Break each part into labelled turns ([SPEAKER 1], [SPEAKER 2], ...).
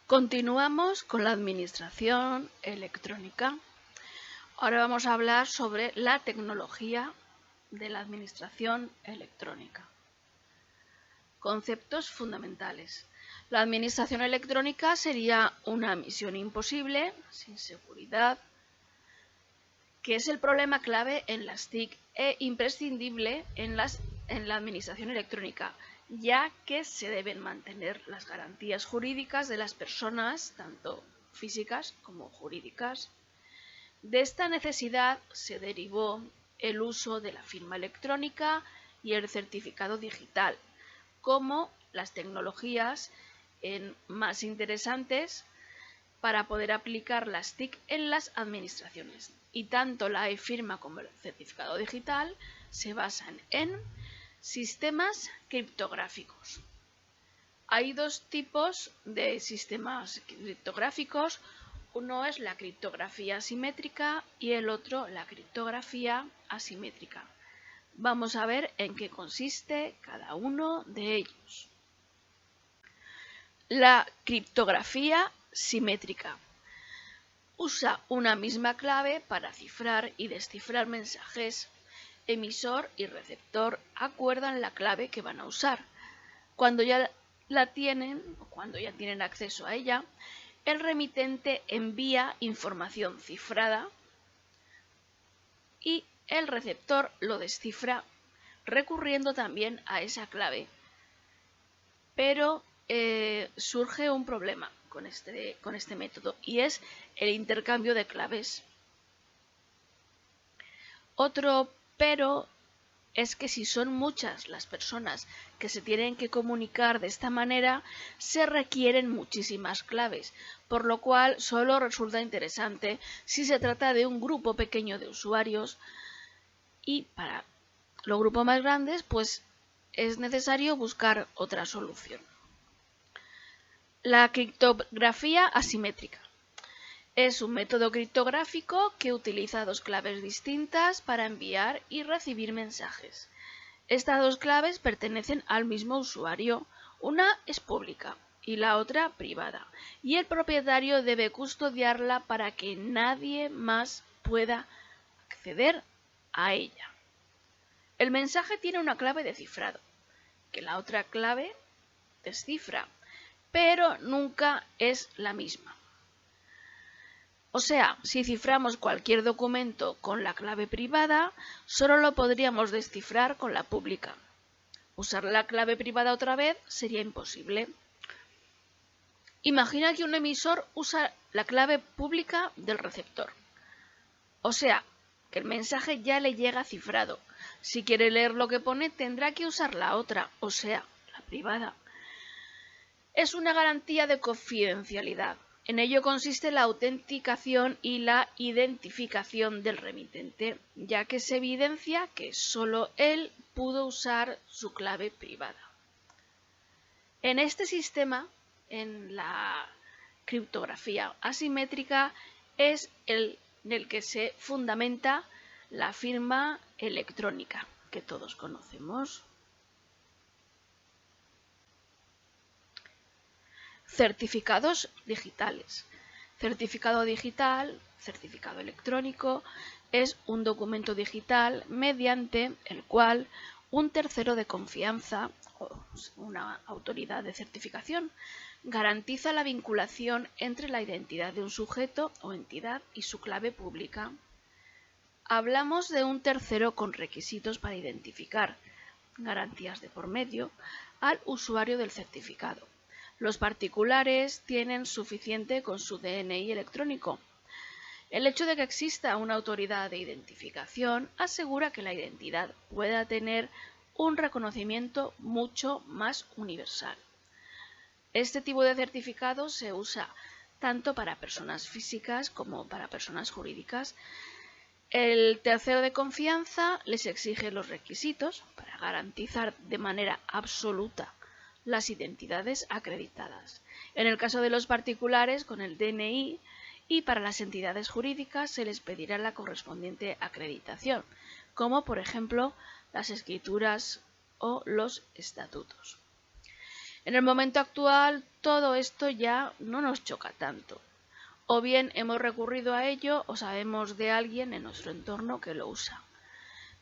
[SPEAKER 1] Continuamos con la administración electrónica. Ahora vamos a hablar sobre la tecnología de la administración electrónica. Conceptos fundamentales. La administración electrónica sería una misión imposible, sin seguridad, que es el problema clave en las TIC e imprescindible en la administración electrónica, ya que se deben mantener las garantías jurídicas de las personas, tanto físicas como jurídicas. De esta necesidad se derivó el uso de la firma electrónica y el certificado digital, como las tecnologías más interesantes para poder aplicar las TIC en las administraciones. Y tanto la e-firma como el certificado digital se basan en sistemas criptográficos. Hay dos tipos de sistemas criptográficos. Uno es la criptografía simétrica y el otro la criptografía asimétrica. Vamos a ver en qué consiste cada uno de ellos. La criptografía simétrica usa una misma clave para cifrar y descifrar mensajes. Emisor y receptor acuerdan la clave que van a usar. Cuando ya la tienen, o cuando ya tienen acceso a ella, el remitente envía información cifrada y el receptor lo descifra recurriendo también a esa clave. Pero surge un problema con este método, y es el intercambio de claves. Otro pero es que si son muchas las personas que se tienen que comunicar de esta manera, se requieren muchísimas claves, por lo cual solo resulta interesante si se trata de un grupo pequeño de usuarios, y para los grupos más grandes pues es necesario buscar otra solución. La criptografía asimétrica es un método criptográfico que utiliza dos claves distintas para enviar y recibir mensajes. Estas dos claves pertenecen al mismo usuario, una es pública y la otra privada, y el propietario debe custodiarla para que nadie más pueda acceder a ella. El mensaje tiene una clave de cifrado, que la otra clave descifra, pero nunca es la misma. O sea, si ciframos cualquier documento con la clave privada, solo lo podríamos descifrar con la pública. Usar la clave privada otra vez sería imposible. Imagina que un emisor usa la clave pública del receptor. O sea, que el mensaje ya le llega cifrado. Si quiere leer lo que pone, tendrá que usar la otra, o sea, la privada. Es una garantía de confidencialidad. En ello consiste la autenticación y la identificación del remitente, ya que se evidencia que solo él pudo usar su clave privada. En este sistema, en la criptografía asimétrica, es en el que se fundamenta la firma electrónica, que todos conocemos. Certificados digitales. Certificado digital, certificado electrónico, es un documento digital mediante el cual un tercero de confianza o una autoridad de certificación garantiza la vinculación entre la identidad de un sujeto o entidad y su clave pública. Hablamos de un tercero con requisitos para identificar, garantías de por medio, al usuario del certificado. Los particulares tienen suficiente con su DNI electrónico. El hecho de que exista una autoridad de identificación asegura que la identidad pueda tener un reconocimiento mucho más universal. Este tipo de certificado se usa tanto para personas físicas como para personas jurídicas. El tercero de confianza les exige los requisitos para garantizar de manera absoluta las identidades acreditadas. En el caso de los particulares, con el DNI, y para las entidades jurídicas se les pedirá la correspondiente acreditación, como por ejemplo las escrituras o los estatutos. En el momento actual todo esto ya no nos choca tanto. O bien hemos recurrido a ello o sabemos de alguien en nuestro entorno que lo usa.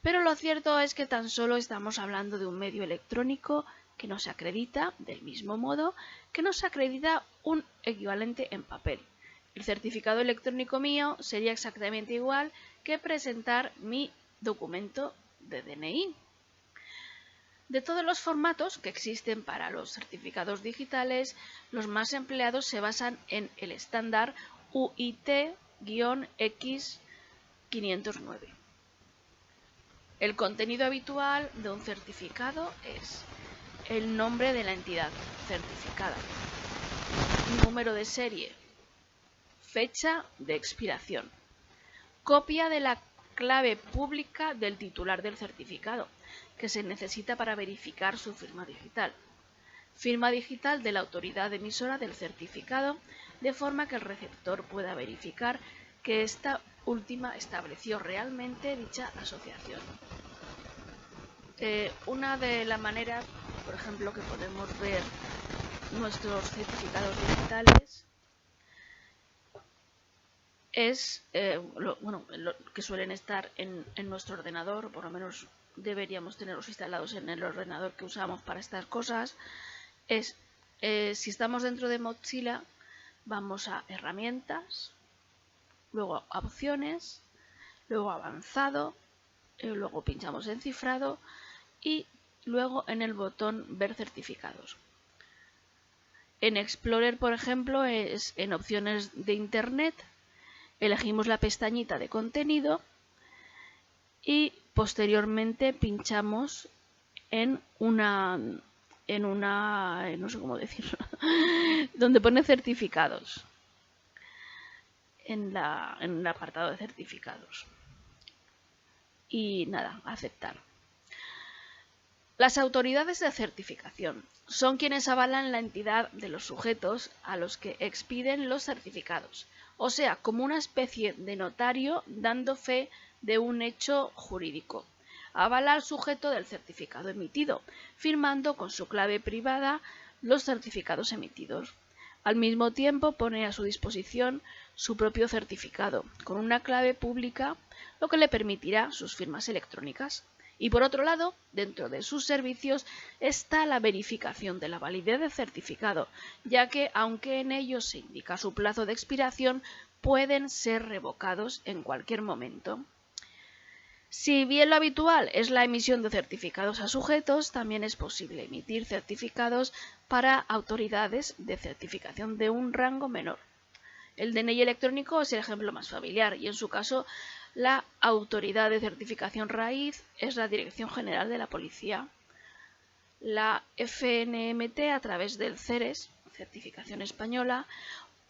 [SPEAKER 1] Pero lo cierto es que tan solo estamos hablando de un medio electrónico que nos acredita del mismo modo que nos acredita un equivalente en papel. El certificado electrónico mío sería exactamente igual que presentar mi documento de DNI. De todos los formatos que existen para los certificados digitales, los más empleados se basan en el estándar UIT-X509. El contenido habitual de un certificado es el nombre de la entidad certificada, número de serie, fecha de expiración, copia de la clave pública del titular del certificado, que se necesita para verificar su firma digital de la autoridad emisora del certificado, de forma que el receptor pueda verificar que esta última estableció realmente dicha asociación. Una de las maneras, por ejemplo, que podemos ver nuestros certificados digitales es que suelen estar en nuestro ordenador, por lo menos deberíamos tenerlos instalados en el ordenador que usamos para estas cosas. Si estamos dentro de Mozilla, vamos a herramientas, luego a opciones, luego a avanzado, luego pinchamos en cifrado y luego en el botón ver certificados. En Explorer, por ejemplo, en opciones de Internet, elegimos la pestañita de contenido y posteriormente pinchamos en una no sé cómo decirlo, donde pone certificados, en el apartado de certificados. Y nada, aceptar. Las autoridades de certificación son quienes avalan la entidad de los sujetos a los que expiden los certificados, o sea, como una especie de notario dando fe de un hecho jurídico. Avala al sujeto del certificado emitido, firmando con su clave privada los certificados emitidos. Al mismo tiempo pone a su disposición su propio certificado, con una clave pública, lo que le permitirá sus firmas electrónicas. Y por otro lado, dentro de sus servicios está la verificación de la validez del certificado, ya que aunque en ellos se indica su plazo de expiración, pueden ser revocados en cualquier momento. Si bien lo habitual es la emisión de certificados a sujetos, también es posible emitir certificados para autoridades de certificación de un rango menor. El DNI electrónico es el ejemplo más familiar y en su caso la autoridad de certificación raíz es la Dirección General de la Policía. La FNMT, a través del CERES, Certificación Española,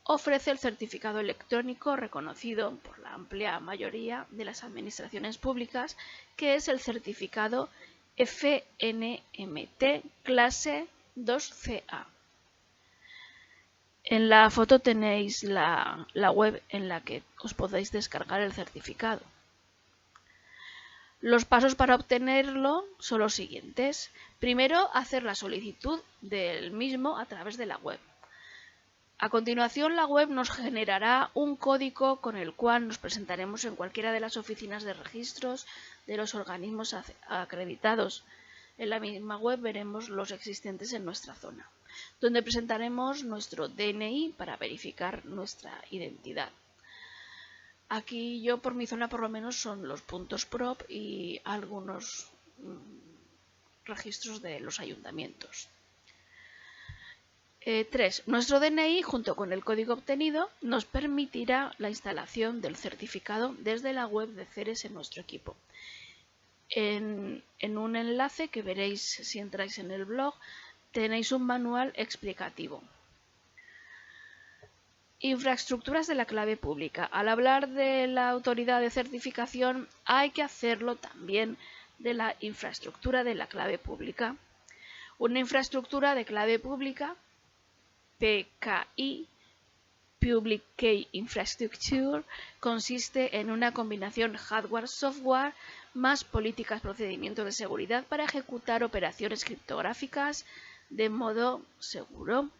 [SPEAKER 1] ofrece el certificado electrónico reconocido por la amplia mayoría de las administraciones públicas, que es el certificado FNMT clase 2CA. En la foto tenéis la web en la que os podéis descargar el certificado. Los pasos para obtenerlo son los siguientes. Primero, hacer la solicitud del mismo a través de la web. A continuación, la web nos generará un código con el cual nos presentaremos en cualquiera de las oficinas de registros de los organismos acreditados. En la misma web veremos los existentes en nuestra zona, donde presentaremos nuestro DNI para verificar nuestra identidad. Aquí yo por mi zona por lo menos son los puntos PROP y algunos registros de los ayuntamientos. 3. Nuestro DNI junto con el código obtenido nos permitirá la instalación del certificado desde la web de CERES en nuestro equipo. En un enlace que veréis si entráis en el blog tenéis un manual explicativo. Infraestructuras de la clave pública. Al hablar de la autoridad de certificación hay que hacerlo también de la infraestructura de la clave pública. Una infraestructura de clave pública, PKI, Public Key Infrastructure, consiste en una combinación hardware-software más políticas procedimientos de seguridad para ejecutar operaciones criptográficas de modo seguro.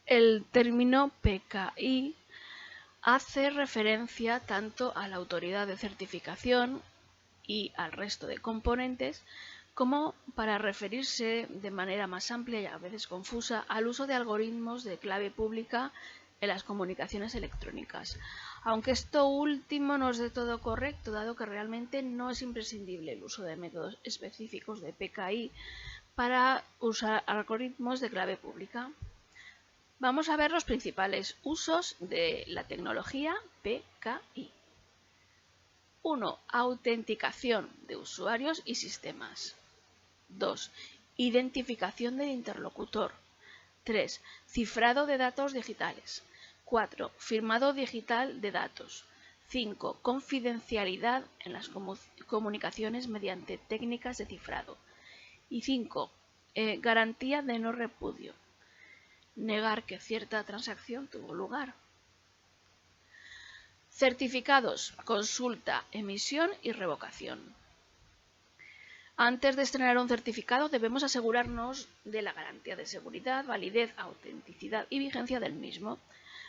[SPEAKER 1] El término PKI hace referencia tanto a la autoridad de certificación y al resto de componentes, como para referirse de manera más amplia y a veces confusa al uso de algoritmos de clave pública en las comunicaciones electrónicas. Aunque esto último no es de todo correcto, dado que realmente no es imprescindible el uso de métodos específicos de PKI para usar algoritmos de clave pública. Vamos a ver los principales usos de la tecnología PKI. 1. Autenticación de usuarios y sistemas. 2. Identificación del interlocutor. 3. Cifrado de datos digitales. 4. Firmado digital de datos. 5. Confidencialidad en las comunicaciones mediante técnicas de cifrado. Y 5. Garantía de no repudio. Negar que cierta transacción tuvo lugar. Certificados, consulta, emisión y revocación. Antes de estrenar un certificado debemos asegurarnos de la garantía de seguridad, validez, autenticidad y vigencia del mismo.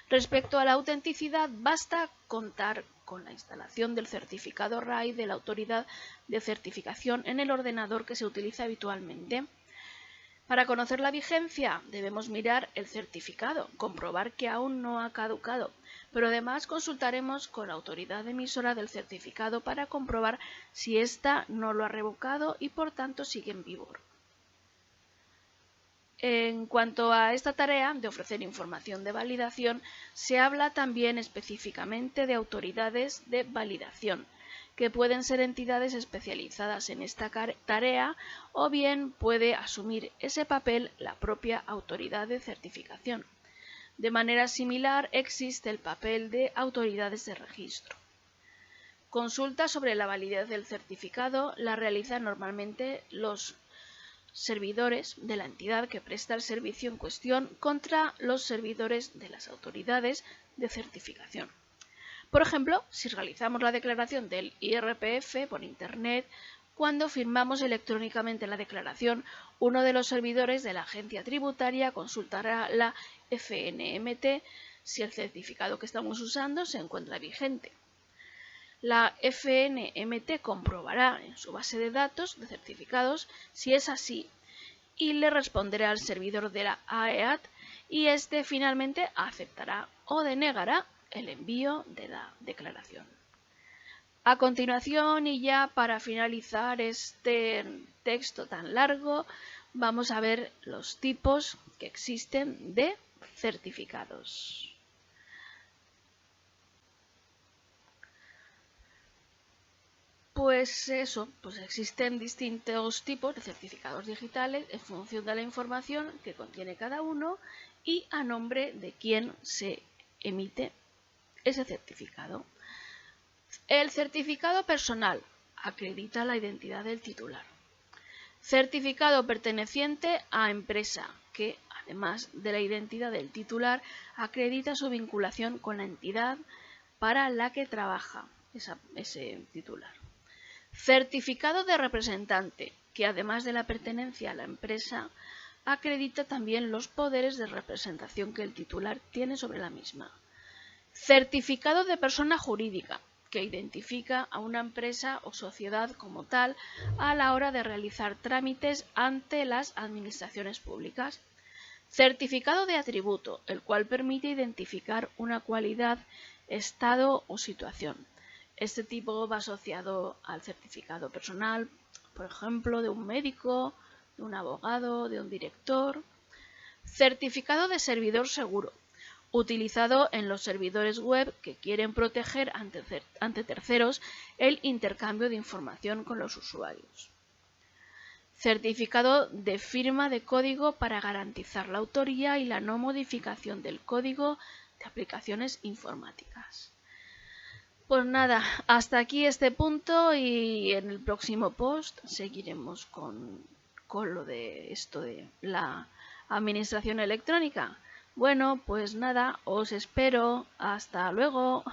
[SPEAKER 1] Respecto a la autenticidad, basta contar con la instalación del certificado RAID de la autoridad de certificación en el ordenador que se utiliza habitualmente. Para conocer la vigencia debemos mirar el certificado, comprobar que aún no ha caducado, pero además consultaremos con la autoridad emisora del certificado para comprobar si ésta no lo ha revocado y por tanto sigue en vigor. En cuanto a esta tarea de ofrecer información de validación, se habla también específicamente de autoridades de validación, que pueden ser entidades especializadas en esta tarea o bien puede asumir ese papel la propia autoridad de certificación. De manera similar existe el papel de autoridades de registro. Consulta sobre la validez del certificado la realizan normalmente los servidores de la entidad que presta el servicio en cuestión contra los servidores de las autoridades de certificación. Por ejemplo, si realizamos la declaración del IRPF por Internet, cuando firmamos electrónicamente la declaración, uno de los servidores de la agencia tributaria consultará la FNMT si el certificado que estamos usando se encuentra vigente. La FNMT comprobará en su base de datos de certificados si es así y le responderá al servidor de la AEAT y éste finalmente aceptará o denegará el envío de la declaración. A continuación, y ya para finalizar este texto tan largo, vamos a ver los tipos que existen de certificados. Pues existen distintos tipos de certificados digitales en función de la información que contiene cada uno y a nombre de quién se emite ese certificado. El certificado personal acredita la identidad del titular. Certificado perteneciente a empresa que, además de la identidad del titular, acredita su vinculación con la entidad para la que trabaja ese titular. Certificado de representante, que además de la pertenencia a la empresa, acredita también los poderes de representación que el titular tiene sobre la misma. Certificado de persona jurídica, que identifica a una empresa o sociedad como tal a la hora de realizar trámites ante las administraciones públicas. Certificado de atributo, el cual permite identificar una cualidad, estado o situación. Este tipo va asociado al certificado personal, por ejemplo, de un médico, de un abogado, de un director. Certificado de servidor seguro, utilizado en los servidores web que quieren proteger ante terceros el intercambio de información con los usuarios. Certificado de firma de código para garantizar la autoría y la no modificación del código de aplicaciones informáticas. Pues nada, hasta aquí este punto y en el próximo post seguiremos con lo de esto de la administración electrónica. Bueno, pues nada, os espero. Hasta luego.